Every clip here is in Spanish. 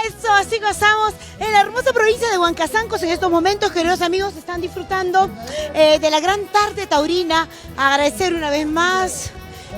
Eso, así gozamos en la hermosa provincia de Huancazancos. En estos momentos, queridos amigos, están disfrutando de la gran tarde taurina. Agradecer una vez más,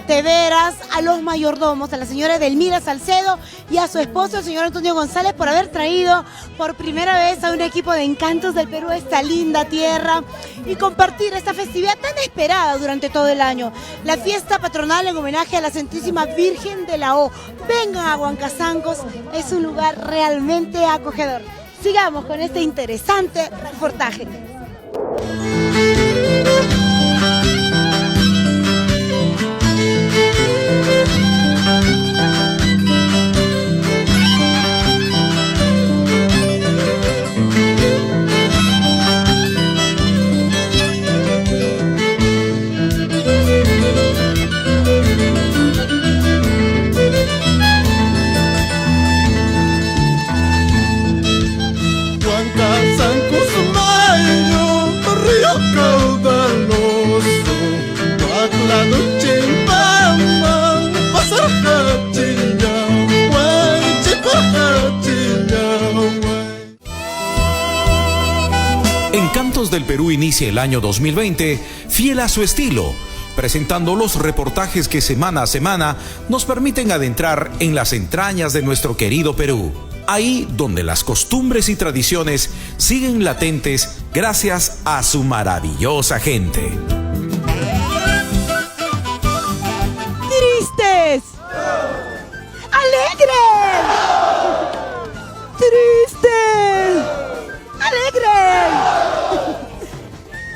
de veras, a los mayordomos, a la señora Edelmira Salcedo y a su esposo, el señor Antonio González, por haber traído por primera vez a un equipo de Encantos del Perú a esta linda tierra y compartir esta festividad tan esperada durante todo el año. La fiesta patronal en homenaje a la Santísima Virgen de la O. Vengan a Huancazancos, es un lugar realmente acogedor. Sigamos con este interesante reportaje. Encantos del Perú inicia el año 2020 fiel a su estilo, presentando los reportajes que semana a semana nos permiten adentrar en las entrañas de nuestro querido Perú. Ahí donde las costumbres y tradiciones siguen latentes gracias a su maravillosa gente. ¡Tristes! ¡Alegres! ¡Tristes! ¡Alegres!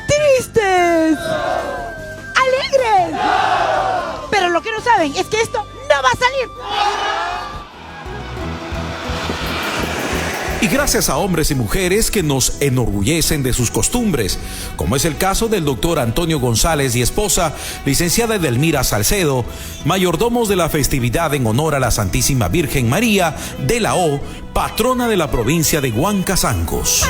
¡Tristes! ¡Alegres! Pero lo que no saben es que esto no va a salir. Y gracias a hombres y mujeres que nos enorgullecen de sus costumbres, como es el caso del doctor Antonio González y esposa, licenciada Edelmira Salcedo, mayordomos de la festividad en honor a la Santísima Virgen María de la O, patrona de la provincia de Huancazancos.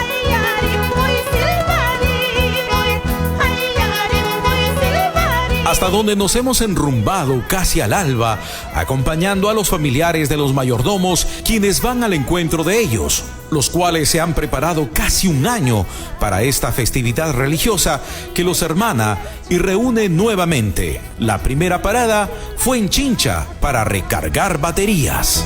Hasta donde nos hemos enrumbado casi al alba, acompañando a los familiares de los mayordomos, quienes van al encuentro de ellos, los cuales se han preparado casi un año para esta festividad religiosa que los hermana y reúne nuevamente. La primera parada fue en Chincha para recargar baterías.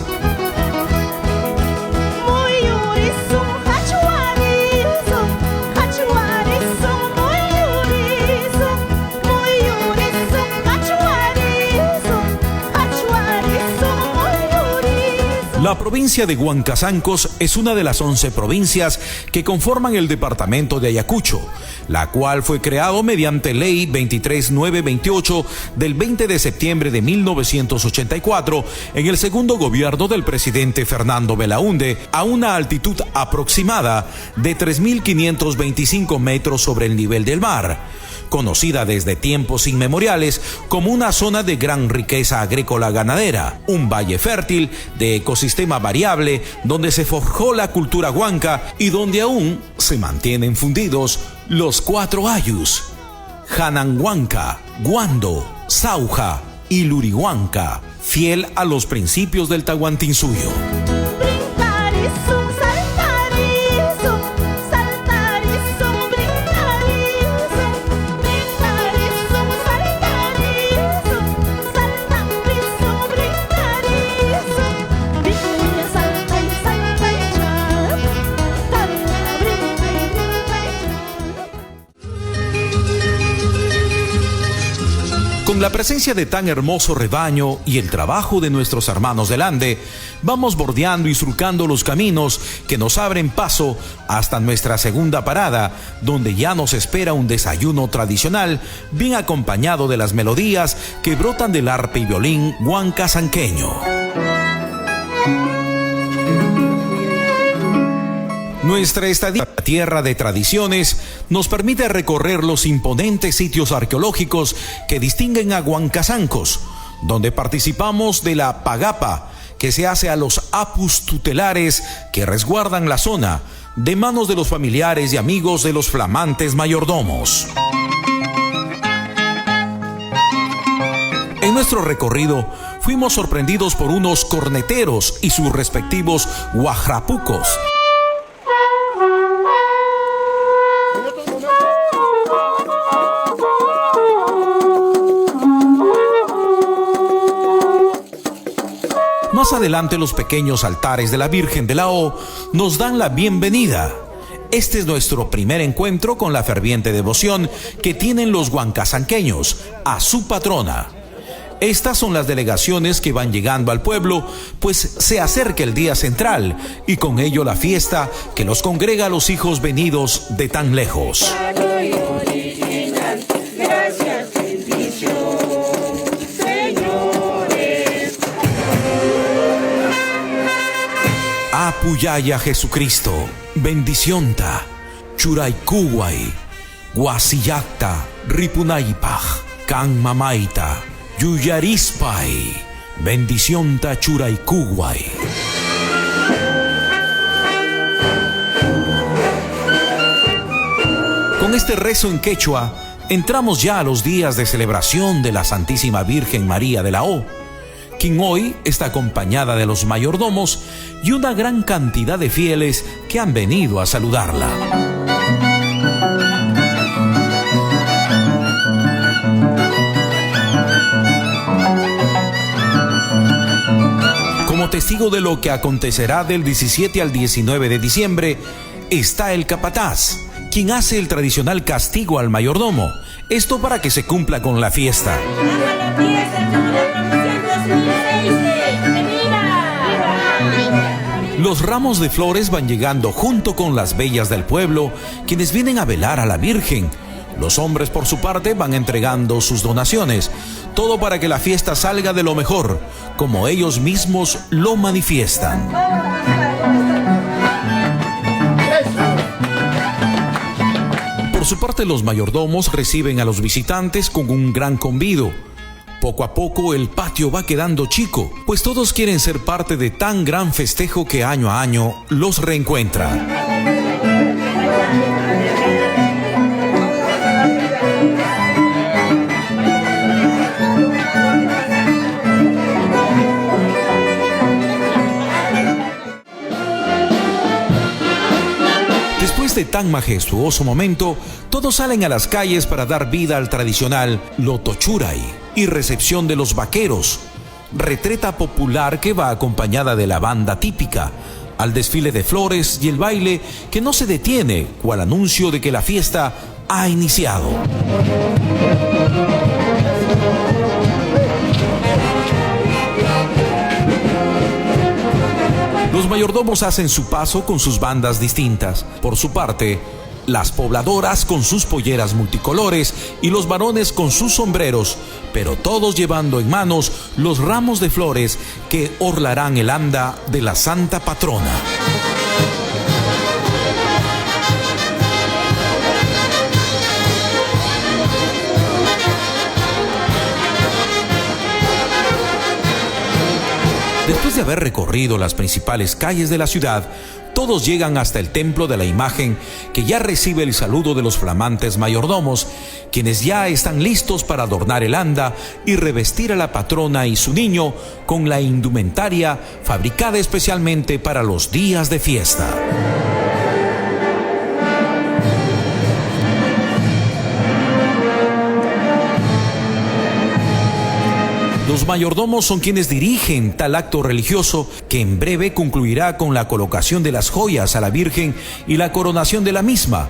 La provincia de Huancazancos es una de las 11 provincias que conforman el departamento de Ayacucho, la cual fue creado mediante Ley 23928 del 20 de septiembre de 1984 en el segundo gobierno del presidente Fernando Belaúnde, a una altitud aproximada de 3.525 metros sobre el nivel del mar, conocida desde tiempos inmemoriales como una zona de gran riqueza agrícola ganadera, un valle fértil de ecosistema variable donde se forjó la cultura huanca y donde aún se mantienen fundidos los 4 ayus: Jananhuanca, Guando, Sauja y Lurihuanca, fiel a los principios del Tahuantinsuyo. Con la presencia de tan hermoso rebaño y el trabajo de nuestros hermanos del Ande, vamos bordeando y surcando los caminos que nos abren paso hasta nuestra segunda parada, donde ya nos espera un desayuno tradicional, bien acompañado de las melodías que brotan del arpa y violín huancazanqueño. Nuestra estadía en la tierra de tradiciones nos permite recorrer los imponentes sitios arqueológicos que distinguen a Huancazancos, donde participamos de la pagapa que se hace a los apus tutelares que resguardan la zona, de manos de los familiares y amigos de los flamantes mayordomos. En nuestro recorrido fuimos sorprendidos por unos corneteros y sus respectivos guajrapucos. Más adelante, los pequeños altares de la Virgen de la O nos dan la bienvenida. Este es nuestro primer encuentro con la ferviente devoción que tienen los huancazanqueños a su patrona. Estas son las delegaciones que van llegando al pueblo, pues se acerca el día central y con ello la fiesta que los congrega a los hijos venidos de tan lejos. Gracias, bendición, señores. Apuyaya Jesucristo, bendicionta, churaycuguay, guasillacta, ripunaipaj, can mamaita, yuyarispay, bendicionta churaycuguay. Con este rezo en quechua, entramos ya a los días de celebración de la Santísima Virgen María de la O, quien hoy está acompañada de los mayordomos y una gran cantidad de fieles que han venido a saludarla. Como testigo de lo que acontecerá del 17 al 19 de diciembre, está el capataz, quien hace el tradicional castigo al mayordomo. Esto para que se cumpla con la fiesta. Los ramos de flores van llegando junto con las bellas del pueblo, quienes vienen a velar a la Virgen. Los hombres, por su parte, van entregando sus donaciones, todo para que la fiesta salga de lo mejor, como ellos mismos lo manifiestan. Por su parte, los mayordomos reciben a los visitantes con un gran convido. Poco a poco el patio va quedando chico, pues todos quieren ser parte de tan gran festejo que año a año los reencuentra. Después de tan majestuoso momento, todos salen a las calles para dar vida al tradicional Lotochuray y recepción de los vaqueros, retreta popular que va acompañada de la banda típica, al desfile de flores y el baile que no se detiene, cual anuncio de que la fiesta ha iniciado. Los mayordomos hacen su paso con sus bandas distintas. Por su parte, las pobladoras con sus polleras multicolores y los varones con sus sombreros, pero todos llevando en manos los ramos de flores que orlarán el anda de la Santa Patrona. Después de haber recorrido las principales calles de la ciudad, todos llegan hasta el templo de la imagen, que ya recibe el saludo de los flamantes mayordomos, quienes ya están listos para adornar el anda y revestir a la patrona y su niño con la indumentaria fabricada especialmente para los días de fiesta. Los mayordomos son quienes dirigen tal acto religioso que en breve concluirá con la colocación de las joyas a la Virgen y la coronación de la misma.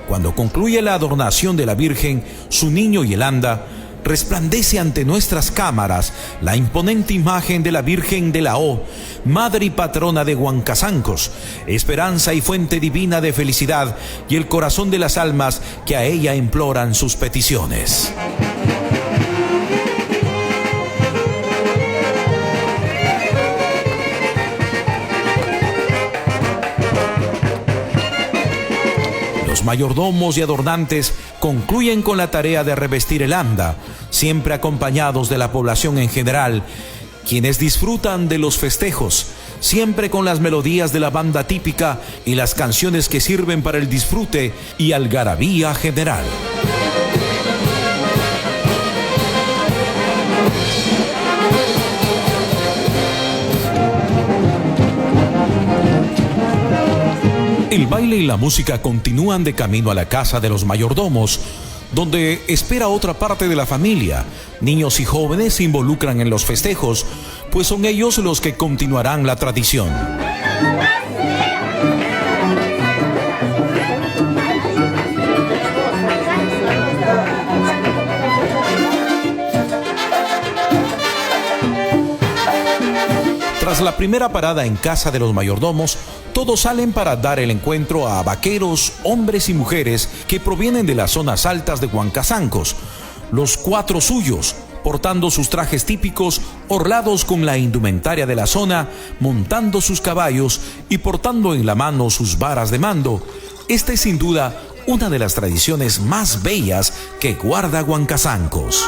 Cuando concluye la adornación de la Virgen, su niño y el anda, resplandece ante nuestras cámaras la imponente imagen de la Virgen de la O, madre y patrona de Huancazancos, esperanza y fuente divina de felicidad y el corazón de las almas que a ella imploran sus peticiones. Los mayordomos y adornantes concluyen con la tarea de revestir el anda, siempre acompañados de la población en general, quienes disfrutan de los festejos, siempre con las melodías de la banda típica y las canciones que sirven para el disfrute y algarabía general. El baile y la música continúan de camino a la casa de los mayordomos, donde espera otra parte de la familia. Niños y jóvenes se involucran en los festejos, pues son ellos los que continuarán la tradición. Tras la primera parada en casa de los mayordomos, todos salen para dar el encuentro a vaqueros, hombres y mujeres que provienen de las zonas altas de Huancazancos. Los 4 suyos, portando sus trajes típicos, orlados con la indumentaria de la zona, montando sus caballos y portando en la mano sus varas de mando. Esta es sin duda una de las tradiciones más bellas que guarda Huancazancos.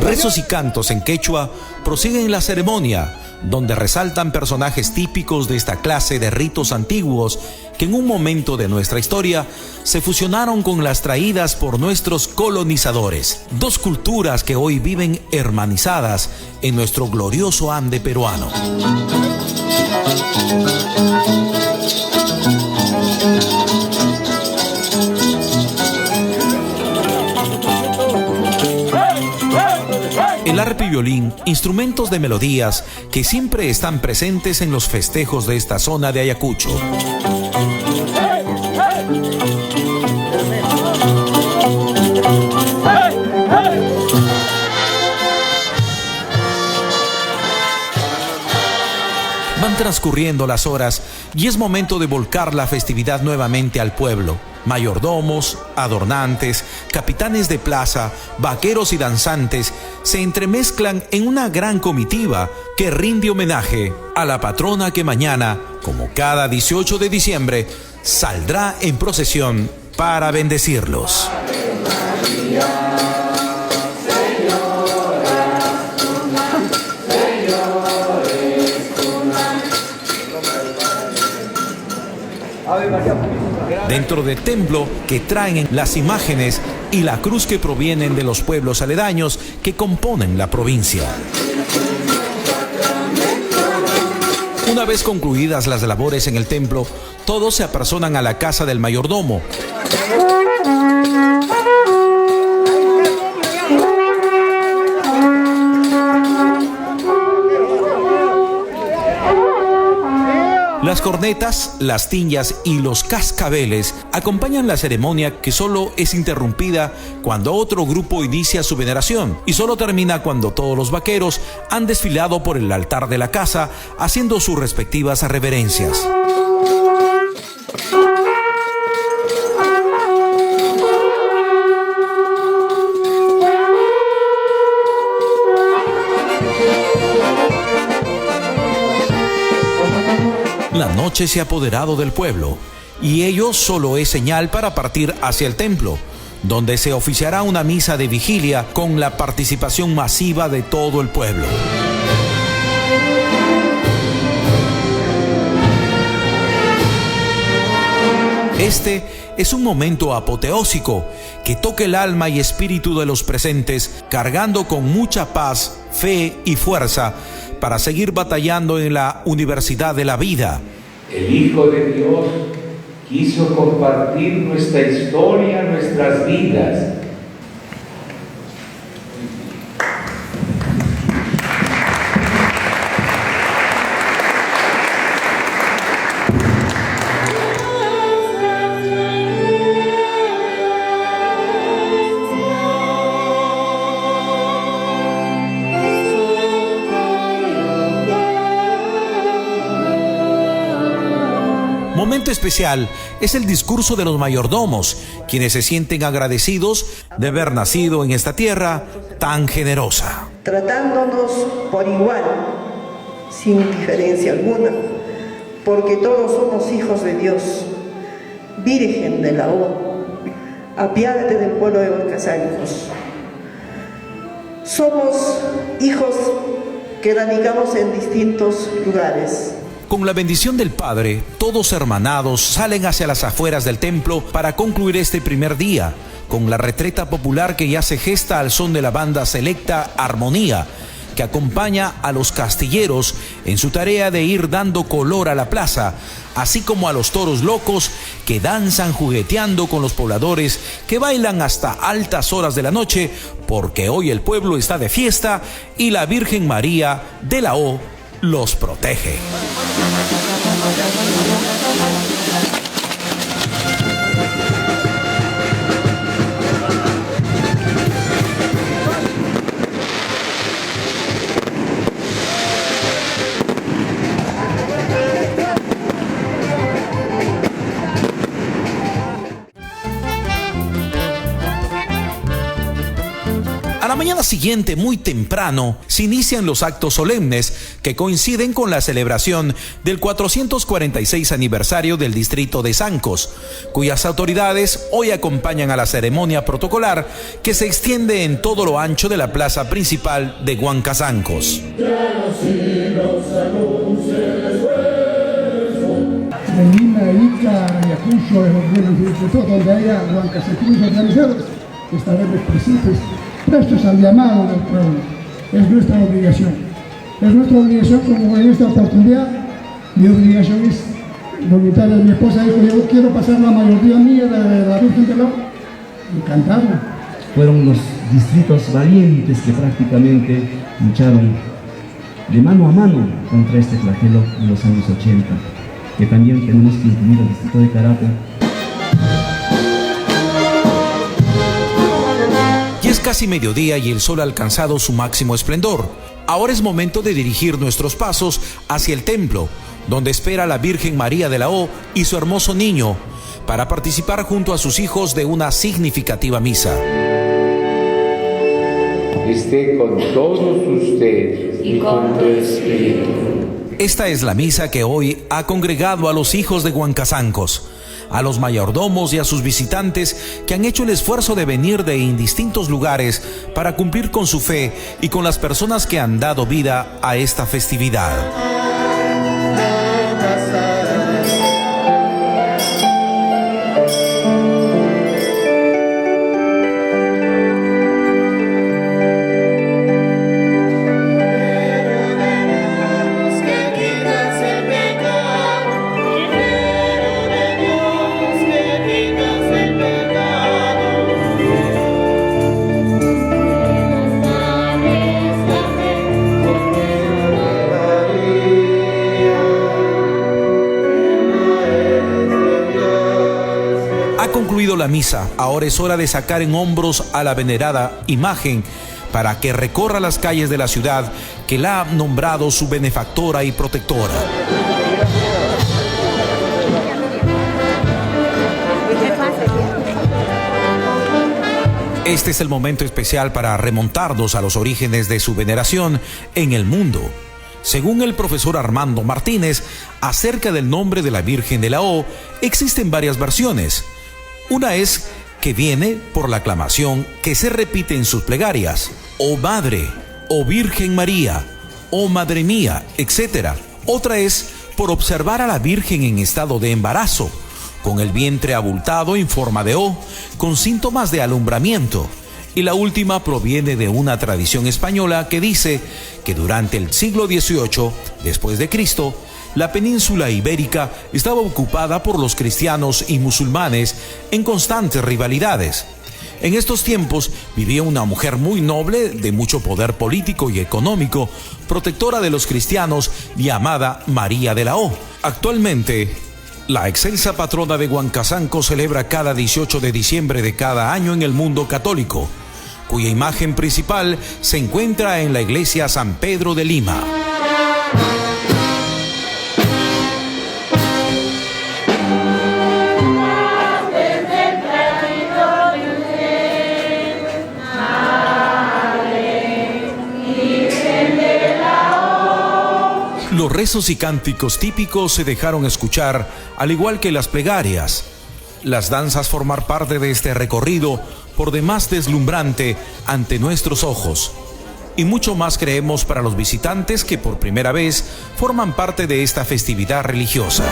Rezos y cantos en quechua prosiguen la ceremonia, donde resaltan personajes típicos de esta clase de ritos antiguos que en un momento de nuestra historia se fusionaron con las traídas por nuestros colonizadores. 2 culturas que hoy viven hermanizadas en nuestro glorioso Ande peruano. El arpa y violín, instrumentos de melodías que siempre están presentes en los festejos de esta zona de Ayacucho. Van transcurriendo las horas y es momento de volcar la festividad nuevamente al pueblo. Mayordomos, adornantes, capitanes de plaza, vaqueros y danzantes se entremezclan en una gran comitiva que rinde homenaje a la patrona que mañana, como cada 18 de diciembre, saldrá en procesión para bendecirlos. Dentro del templo que traen las imágenes y la cruz que provienen de los pueblos aledaños que componen la provincia. Una vez concluidas las labores en el templo, todos se apersonan a la casa del mayordomo. Las cornetas, las tiñas y los cascabeles acompañan la ceremonia, que solo es interrumpida cuando otro grupo inicia su veneración y solo termina cuando todos los vaqueros han desfilado por el altar de la casa haciendo sus respectivas reverencias. La noche se ha apoderado del pueblo y ello solo es señal para partir hacia el templo, donde se oficiará una misa de vigilia con la participación masiva de todo el pueblo. Este es un momento apoteósico que toca el alma y espíritu de los presentes, cargando con mucha paz, fe y fuerza para seguir batallando en la universidad de la vida. El Hijo de Dios quiso compartir nuestra historia, nuestras vidas. Momento especial es el discurso de los mayordomos, quienes se sienten agradecidos de haber nacido en esta tierra tan generosa. Tratándonos por igual, sin diferencia alguna, porque todos somos hijos de Dios. Virgen de la O, apiádate del pueblo de Huancazancos. Somos hijos que radicamos en distintos lugares. Con la bendición del Padre, todos hermanados salen hacia las afueras del templo para concluir este primer día, con la retreta popular que ya se gesta al son de la banda selecta Armonía, que acompaña a los castilleros en su tarea de ir dando color a la plaza, así como a los toros locos que danzan jugueteando con los pobladores que bailan hasta altas horas de la noche, porque hoy el pueblo está de fiesta y la Virgen María de la O los protege. A la mañana siguiente, muy temprano, se inician los actos solemnes que coinciden con la celebración del 446 aniversario del distrito de Zancos, cuyas autoridades hoy acompañan a la ceremonia protocolar que se extiende en todo lo ancho de la plaza principal de Huancazancos. De Lima, Ica, Ayacucho, de todo donde haya huancazancos organizados, estaremos presentes, prestos al llamado del pueblo. Es nuestra obligación. Es nuestra obligación, como en esta oportunidad, mi obligación es voluntaria. Mi esposa dijo, yo quiero pasar la mayoría mía de la Virgen de la O. Encantado. Fueron unos distritos valientes que prácticamente lucharon de mano a mano contra este flagelo en los años 80, que también tenemos que incluir al distrito de Carapa. Es casi mediodía y el sol ha alcanzado su máximo esplendor. Ahora es momento de dirigir nuestros pasos hacia el templo, donde espera la Virgen María de la O y su hermoso niño, para participar junto a sus hijos de una significativa misa. Esté con todos ustedes y con tu espíritu. Esta es la misa que hoy ha congregado a los hijos de Huancazancos, a los mayordomos y a sus visitantes que han hecho el esfuerzo de venir de indistintos lugares para cumplir con su fe y con las personas que han dado vida a esta festividad. Concluido la misa, ahora es hora de sacar en hombros a la venerada imagen para que recorra las calles de la ciudad que la ha nombrado su benefactora y protectora. Este es el momento especial para remontarnos a los orígenes de su veneración en el mundo. Según el profesor Armando Martínez, acerca del nombre de la Virgen de la O, existen varias versiones. Una es que viene por la aclamación que se repite en sus plegarias: oh Madre, oh Virgen María, oh Madre mía, etc. Otra es por observar a la Virgen en estado de embarazo, con el vientre abultado en forma de O, con síntomas de alumbramiento. Y la última proviene de una tradición española que dice que durante el siglo XVIII, después de Cristo, la península ibérica estaba ocupada por los cristianos y musulmanes en constantes rivalidades. En estos tiempos vivía una mujer muy noble, de mucho poder político y económico, protectora de los cristianos, llamada María de la O. Actualmente, la excelsa patrona de Huancazancos celebra cada 18 de diciembre de cada año en el mundo católico, cuya imagen principal se encuentra en la iglesia San Pedro de Lima. Los rezos y cánticos típicos se dejaron escuchar, al igual que las plegarias. Las danzas formar parte de este recorrido, por demás deslumbrante ante nuestros ojos. y mucho más creemos para los visitantes que por primera vez forman parte de esta festividad religiosa.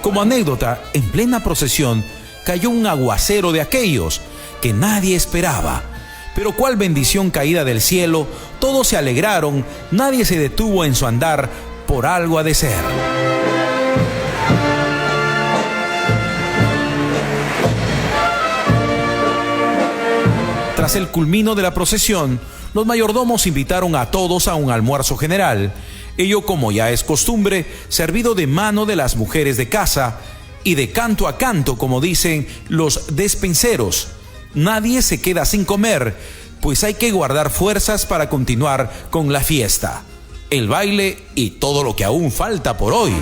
Como anécdota, en plena procesión cayó un aguacero de aquellos que nadie esperaba. Pero cuál bendición caída del cielo, todos se alegraron, nadie se detuvo en su andar, por algo ha de ser. Tras el culmino de la procesión, los mayordomos invitaron a todos a un almuerzo general, ello como ya es costumbre, servido de mano de las mujeres de casa y de canto a canto, como dicen los despenseros. Nadie se queda sin comer, pues hay que guardar fuerzas para continuar con la fiesta, el baile y todo lo que aún falta por hoy.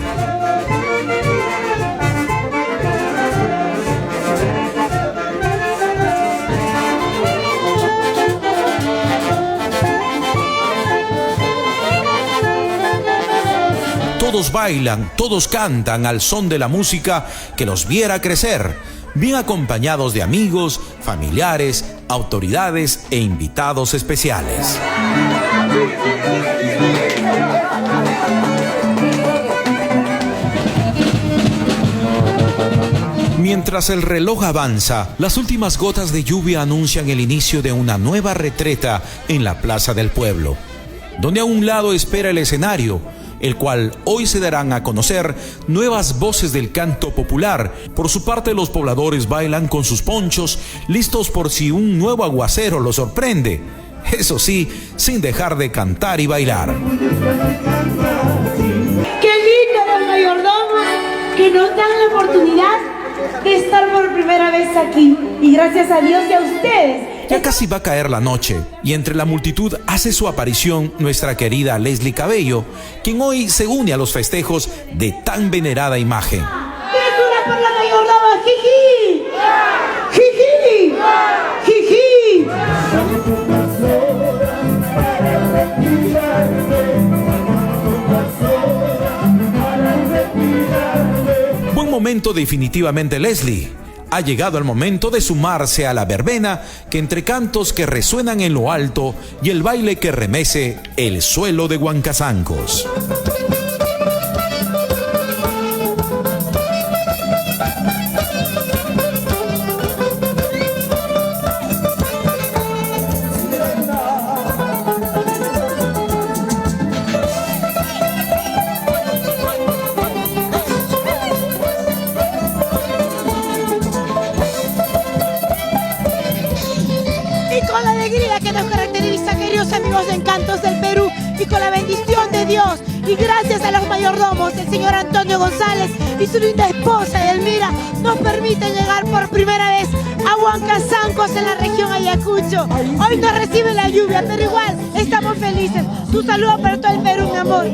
Todos bailan, todos cantan al son de la música que los viera crecer, bien acompañados de amigos, familiares, autoridades e invitados especiales. Mientras el reloj avanza, las últimas gotas de lluvia anuncian el inicio de una nueva retreta en la Plaza del Pueblo, donde a un lado espera el escenario, el cual hoy se darán a conocer nuevas voces del canto popular. Por su parte, los pobladores bailan con sus ponchos, listos por si un nuevo aguacero los sorprende. Eso sí, sin dejar de cantar y bailar. ¡Qué lindo los mayordomos que nos dan la oportunidad de estar por primera vez aquí! Y gracias a Dios y a ustedes. Ya casi va a caer la noche y entre la multitud hace su aparición nuestra querida Leslie Cabello, quien hoy se une a los festejos de tan venerada imagen. ¡Criatura por la mayordoma! ¡Jiji! ¡Jiji! ¡Jiji! Buen momento definitivamente, Leslie. Ha llegado el momento de sumarse a la verbena que entre cantos que resuenan en lo alto y el baile que remece el suelo de Huancazancos. Con la alegría que nos caracteriza, queridos amigos de Encantos del Perú, y con la bendición de Dios, y gracias a los mayordomos, el señor Antonio González y su linda esposa Elmira, nos permiten llegar por primera vez a Huancazancos en la región Ayacucho. Hoy nos recibe la lluvia, pero igual estamos felices. Un saludo para todo el Perú, mi amor.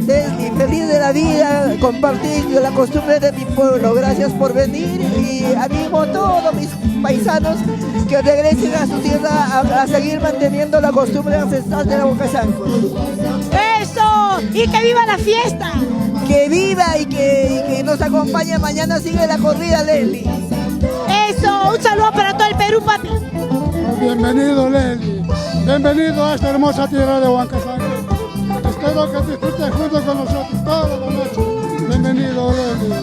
Leslie, feliz de la vida, compartir la costumbre de mi pueblo. Gracias por venir y animo a todos mis paisanos que regresen a su tierra a seguir manteniendo la costumbre ancestral de la Huancazancos. ¡Eso! ¡Y que viva la fiesta! Que viva y que nos acompañe. Mañana sigue la corrida, Leslie. ¡Eso! Un saludo para todo el Perú, papi. Bienvenido, Leslie. Bienvenido a esta hermosa tierra de Huancazancos. Espero que disfrutes junto con nosotros toda la noche. Bienvenido, Leslie.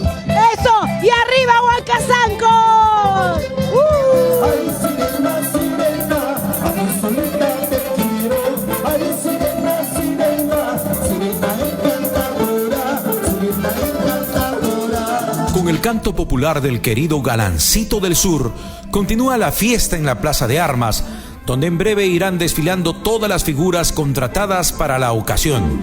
¡Eso! ¡Y arriba, Huancazancos! Con el canto popular del querido Galancito del Sur, continúa la fiesta en la Plaza de Armas, donde en breve irán desfilando todas las figuras contratadas para la ocasión.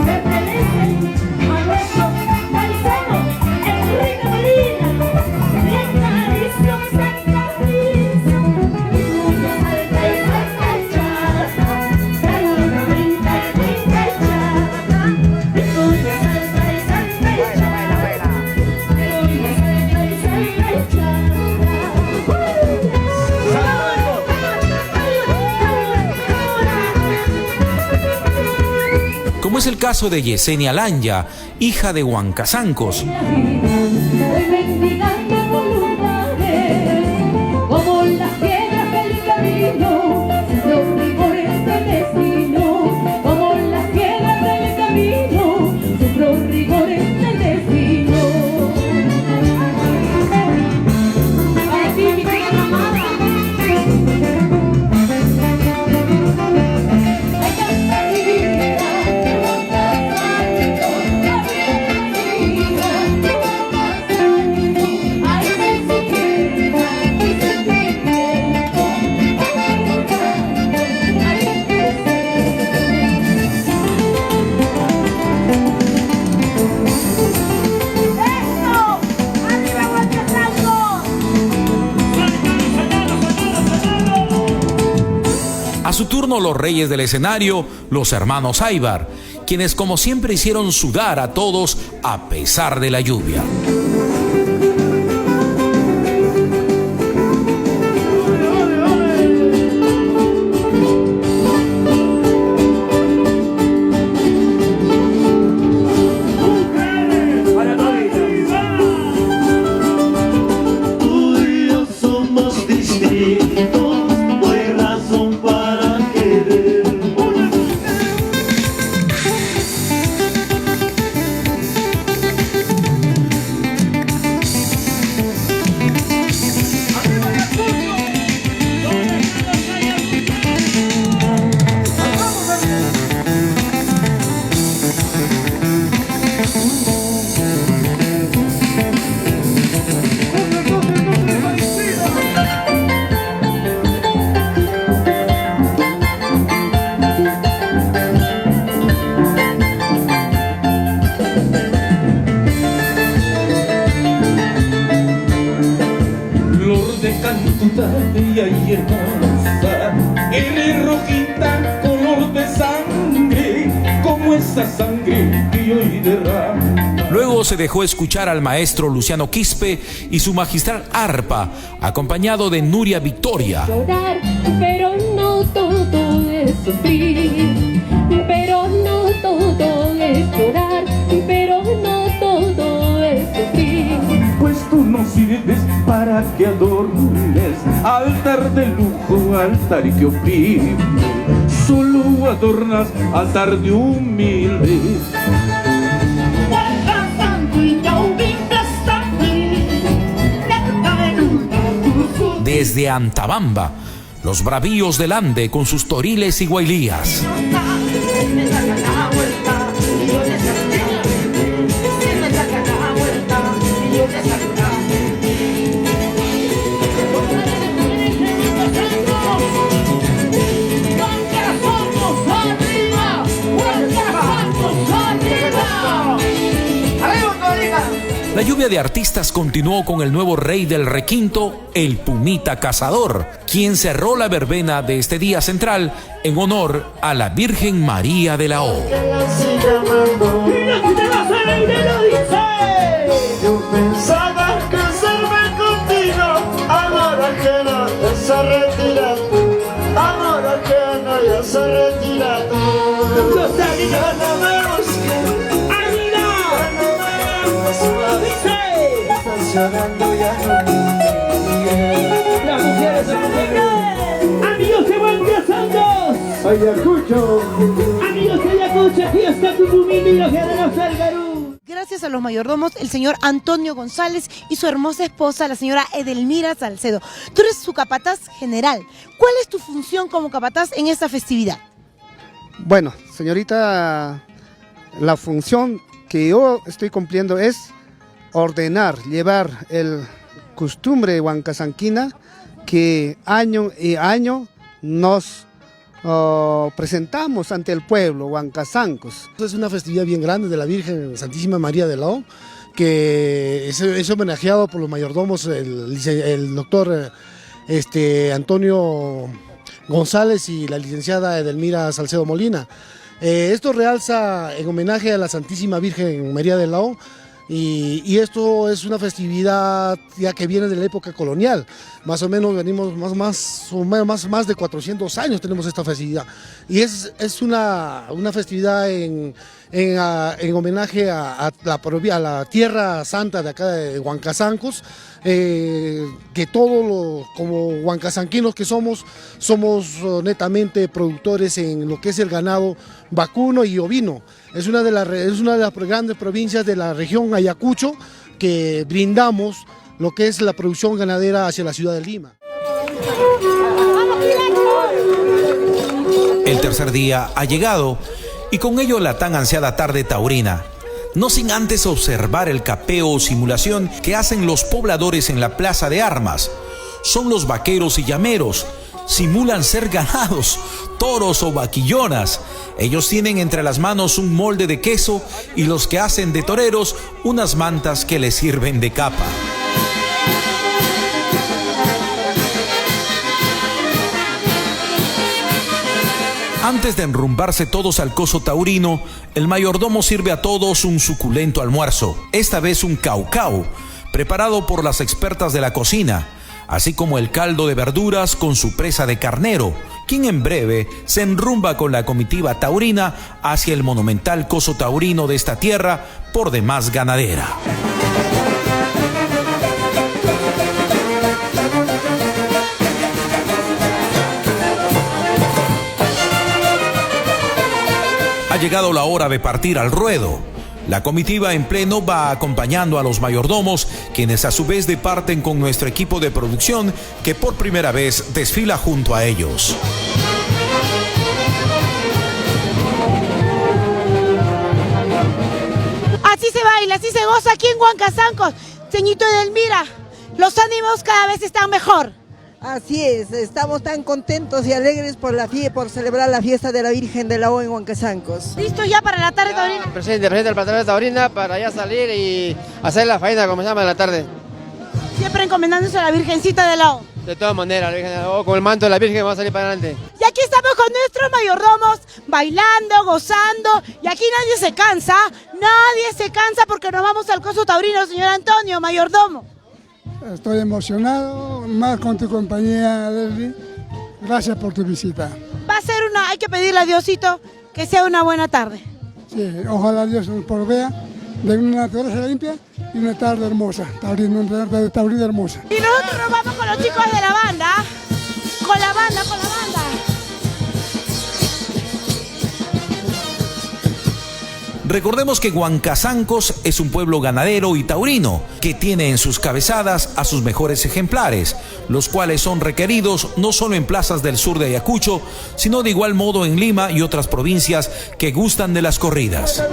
Pertenece a nuestro paisano, el rey de como es el caso de Yesenia Lanya, hija de Huancazancos. Voy mendigando voluntades, como las piedras del camino, los rigores del destino, como las piedras del camino, los rigores del destino. Para ti, mi querida amada. A su turno, los reyes del escenario, los hermanos Aybar, quienes como siempre hicieron sudar a todos a pesar de la lluvia. Tú y yo somos distintos. Y ahí hermosa, eres rojita, color de sangre, como esa sangre que hoy derrama. Luego se dejó escuchar al maestro Luciano Quispe y su magistral arpa, acompañado de Nuria Victoria. Llorar, pero no todo es sufrir, pero no todo es llorar, pero no todo es sufrir. Pues tú no sirves para que adornes altar de lujo, altar que oprime, solo adornas altar de humilde. Desde Antabamba, los bravíos del Ande con sus toriles y guailías. La lluvia de artistas continuó con el nuevo rey del requinto, el Pumita Cazador, quien cerró la verbena de este día central en honor a la Virgen María de la O. Yo pensaba casarme contigo, amor ajeno ya se retira, amor ajeno ya se retira. Ya no me busques, llorando ya no. Las mujeres se amigos de Huancazancos, Ayacucho, amigos de Ayacucho, aquí está tu humilde y los guerreros del Garú. Gracias a los mayordomos, el señor Antonio González y su hermosa esposa, la señora Edelmira Salcedo. Tú eres su capataz general. ¿Cuál es tu función como capataz en esta festividad? Bueno, señorita, la función que yo estoy cumpliendo es ordenar, llevar el costumbre huancazanquina que año y año nos presentamos ante el pueblo huancazancos. Es una festividad bien grande de la Virgen Santísima María de la O, que es homenajeado por los mayordomos, el doctor Antonio González y la licenciada Edelmira Salcedo Molina. Esto realza en homenaje a la Santísima Virgen María de la O, Y esto es una festividad ya que viene de la época colonial. Más o menos venimos más de 400 años tenemos esta festividad. Y es una festividad en homenaje a la tierra santa de acá de Huancazancos, que todos como huancasanquinos que somos netamente productores en lo que es el ganado vacuno y ovino. Es una de las grandes provincias de la región Ayacucho que brindamos lo que es la producción ganadera hacia la ciudad de Lima. El tercer día ha llegado y con ello la tan ansiada tarde taurina. No sin antes observar el capeo o simulación que hacen los pobladores en la plaza de armas. Son los vaqueros y llameros. Simulan ser ganados, toros o vaquillonas. Ellos tienen entre las manos un molde de queso y los que hacen de toreros unas mantas que les sirven de capa. Antes de enrumbarse todos al coso taurino, el mayordomo sirve a todos un suculento almuerzo, esta vez un caucao, preparado por las expertas de la cocina, así como el caldo de verduras con su presa de carnero, quien en breve se enrumba con la comitiva taurina hacia el monumental coso taurino de esta tierra, por demás ganadera. Ha llegado la hora de partir al ruedo. La comitiva en pleno va acompañando a los mayordomos, quienes a su vez departen con nuestro equipo de producción, que por primera vez desfila junto a ellos. Así se baila, así se goza aquí en Huancazancos. Señito Edelmira, los ánimos cada vez están mejor. Así es, estamos tan contentos y alegres por celebrar la fiesta de la Virgen de la O en Huancazancos. ¿Listo ya para la tarde taurina? Presente del patrón de taurina para ya salir y hacer la faena como se llama en la tarde. Siempre encomendándose a la Virgencita de la O. De todas maneras, la Virgen de la O, con el manto de la Virgen va a salir para adelante. Y aquí estamos con nuestros mayordomos, bailando, gozando, y aquí nadie se cansa porque nos vamos al coso taurino, señor Antonio, mayordomo. Estoy emocionado, más con tu compañía, Leslie. Gracias por tu visita. Va a ser hay que pedirle a Diosito que sea una buena tarde. Sí, ojalá Dios nos provea de una naturaleza limpia y una tarde hermosa, una taurina hermosa. Y nosotros nos vamos con los chicos de la banda, con la banda. Recordemos que Huancazancos es un pueblo ganadero y taurino que tiene en sus cabezadas a sus mejores ejemplares, los cuales son requeridos no solo en plazas del sur de Ayacucho, sino de igual modo en Lima y otras provincias que gustan de las corridas.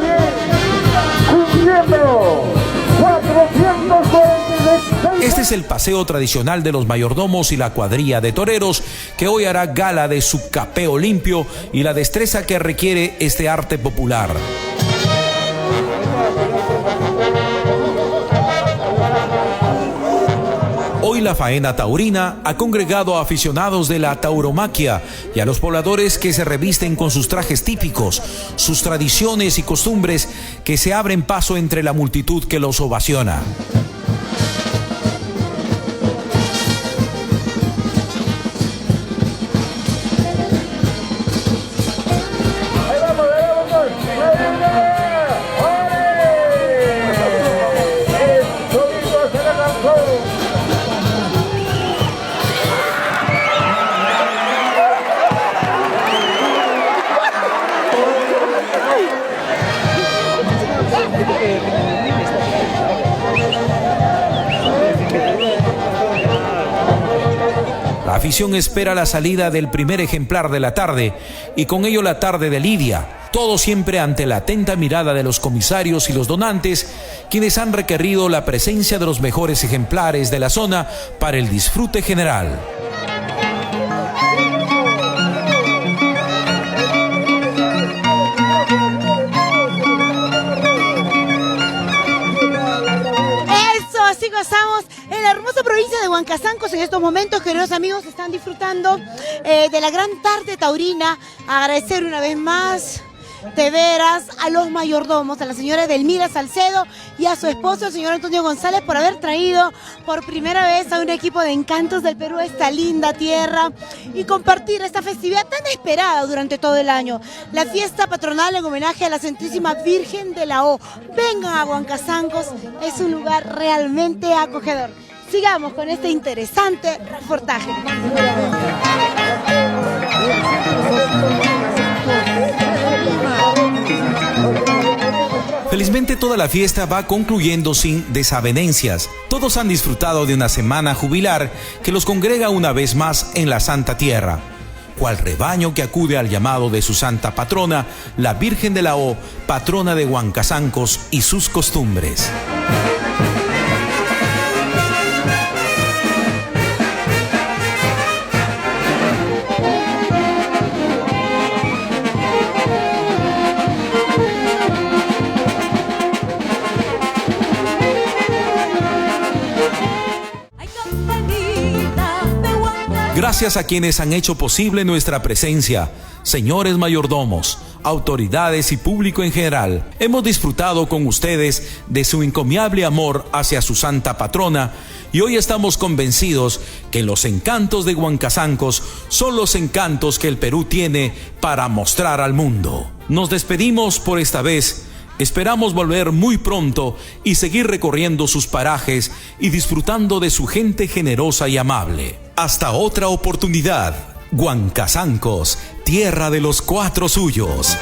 Este es el paseo tradicional de los mayordomos y la cuadrilla de toreros que hoy hará gala de su capeo limpio y la destreza que requiere este arte popular. Hoy la faena taurina ha congregado a aficionados de la tauromaquia y a los pobladores que se revisten con sus trajes típicos, sus tradiciones y costumbres que se abren paso entre la multitud que los ovaciona. La afición espera la salida del primer ejemplar de la tarde y con ello la tarde de lidia. Todo siempre ante la atenta mirada de los comisarios y los donantes, quienes han requerido la presencia de los mejores ejemplares de la zona para el disfrute general. Así gozamos en la hermosa provincia de Huancazancos. En estos momentos, queridos amigos, están disfrutando de la gran tarde taurina. Agradecer una vez más Teveras, a los mayordomos, a la señora Edelmira Salcedo y a su esposo, el señor Antonio González, por haber traído por primera vez a un equipo de encantos del Perú a esta linda tierra y compartir esta festividad tan esperada durante todo el año. La fiesta patronal en homenaje a la Santísima Virgen de la O. Vengan a Huancazancos, es un lugar realmente acogedor. Sigamos con este interesante reportaje. Felizmente toda la fiesta va concluyendo sin desavenencias. Todos han disfrutado de una semana jubilar que los congrega una vez más en la Santa Tierra. Cual rebaño que acude al llamado de su santa patrona, la Virgen de la O, patrona de Huancazancos y sus costumbres. Gracias a quienes han hecho posible nuestra presencia, señores mayordomos, autoridades y público en general. Hemos disfrutado con ustedes de su encomiable amor hacia su santa patrona y hoy estamos convencidos que los encantos de Huancazancos son los encantos que el Perú tiene para mostrar al mundo. Nos despedimos por esta vez. Esperamos volver muy pronto y seguir recorriendo sus parajes y disfrutando de su gente generosa y amable. Hasta otra oportunidad. Huancazancos, tierra de los cuatro suyos.